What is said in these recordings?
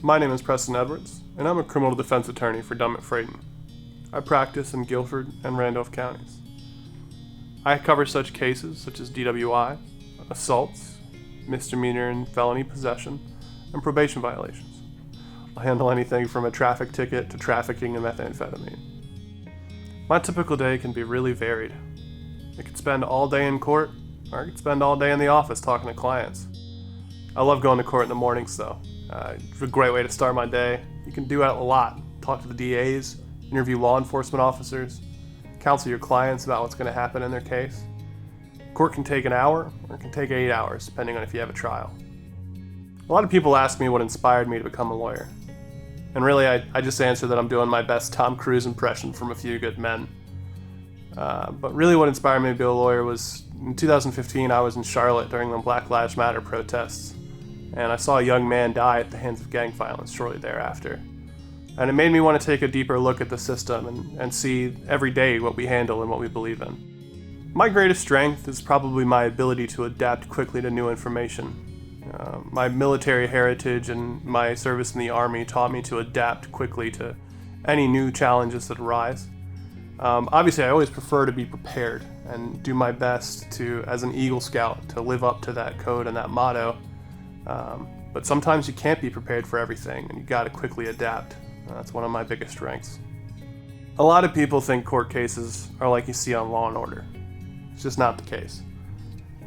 My name is Preston Edwards, and I'm a criminal defense attorney for Fradin. I practice in Guilford and Randolph counties. I cover such cases such as DWI, assaults, misdemeanor and felony possession, and probation violations. I'll handle anything from a traffic ticket to trafficking in methamphetamine. My typical day can be really varied. I could spend all day in court, or I could spend all day in the office talking to clients. I love going to court in the mornings though. It's a great way to start my day. You can do it a lot. Talk to the DAs, interview law enforcement officers, counsel your clients about what's going to happen in their case. Court can take an hour, or it can take 8 hours, depending on if you have a trial. A lot of people ask me what inspired me to become a lawyer. And really, I just answer that I'm doing my best Tom Cruise impression from A Few Good Men. But really what inspired me to be a lawyer was, in 2015, I was in Charlotte during the Black Lives Matter protests. And I saw a young man die at the hands of gang violence shortly thereafter. And it made me want to take a deeper look at the system and see every day what we handle and what we believe in. My greatest strength is probably my ability to adapt quickly to new information. My military heritage and my service in the Army taught me to adapt quickly to any new challenges that arise. Obviously, I always prefer to be prepared and do my best to, as an Eagle Scout, to live up to that code and that motto. But sometimes you can't be prepared for everything, and you got to quickly adapt. That's one of my biggest strengths. A lot of people think court cases are like you see on Law and Order. It's just not the case.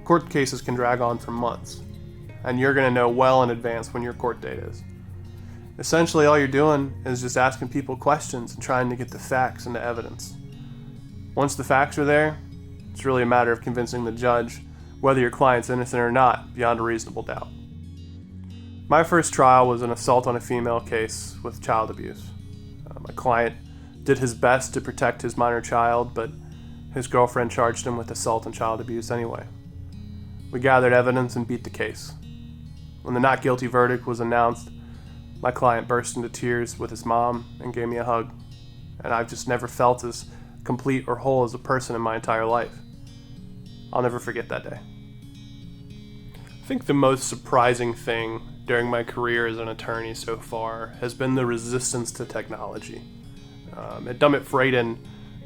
Court cases can drag on for months, and you're going to know well in advance when your court date is. Essentially, all you're doing is just asking people questions and trying to get the facts and the evidence. Once the facts are there, it's really a matter of convincing the judge whether your client's innocent or not beyond a reasonable doubt. My first trial was an assault on a female case with child abuse. My client did his best to protect his minor child, but his girlfriend charged him with assault and child abuse anyway. We gathered evidence and beat the case. When the not guilty verdict was announced, my client burst into tears with his mom and gave me a hug, and I've just never felt as complete or whole as a person in my entire life. I'll never forget that day. I think the most surprising thing during my career as an attorney so far has been the resistance to technology. At Fradin,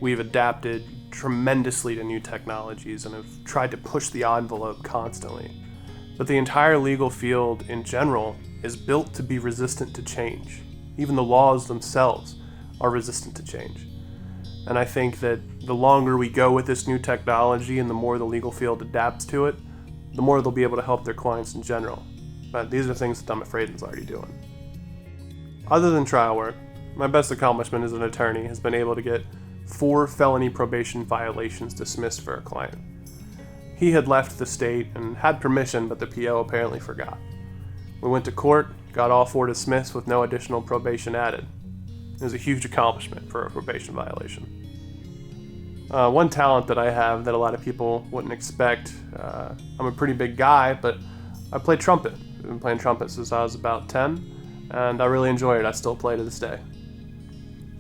we've adapted tremendously to new technologies and have tried to push the envelope constantly. But the entire legal field in general is built to be resistant to change. Even the laws themselves are resistant to change. And I think that the longer we go with this new technology and the more the legal field adapts to it, the more they'll be able to help their clients in general. But these are things that Fradin's already doing. Other than trial work, my best accomplishment as an attorney has been able to get 4 felony probation violations dismissed for a client. He had left the state and had permission, but the PO apparently forgot. We went to court, got all 4 dismissed with no additional probation added. It was a huge accomplishment for a probation violation. One talent that I have that a lot of people wouldn't expect, I'm a pretty big guy, but I play trumpet. I've been playing trumpet since I was about 10, and I really enjoy it. I still play to this day.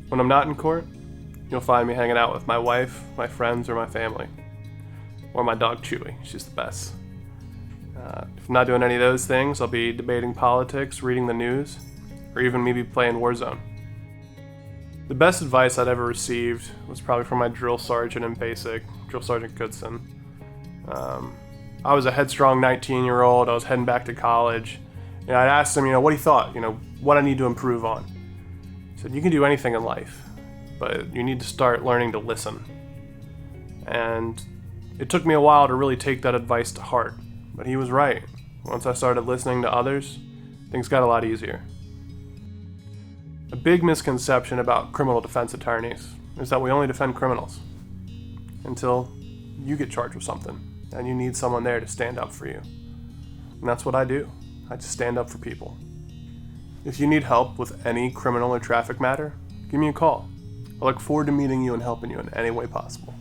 When I'm not in court, you'll find me hanging out with my wife, my friends, or my family. Or my dog Chewy, she's the best. If I'm not doing any of those things, I'll be debating politics, reading the news, or even maybe playing Warzone. The best advice I'd ever received was probably from my drill sergeant in basic, Drill Sergeant Goodson. I was a headstrong 19-year-old, I was heading back to college, and I'd asked him, what he thought, what I need to improve on. He said, you can do anything in life, but you need to start learning to listen. And it took me a while to really take that advice to heart, but he was right. Once I started listening to others, things got a lot easier. A big misconception about criminal defense attorneys is that we only defend criminals until you get charged with something and you need someone there to stand up for you. And that's what I do. I just stand up for people. If you need help with any criminal or traffic matter, give me a call. I look forward to meeting you and helping you in any way possible.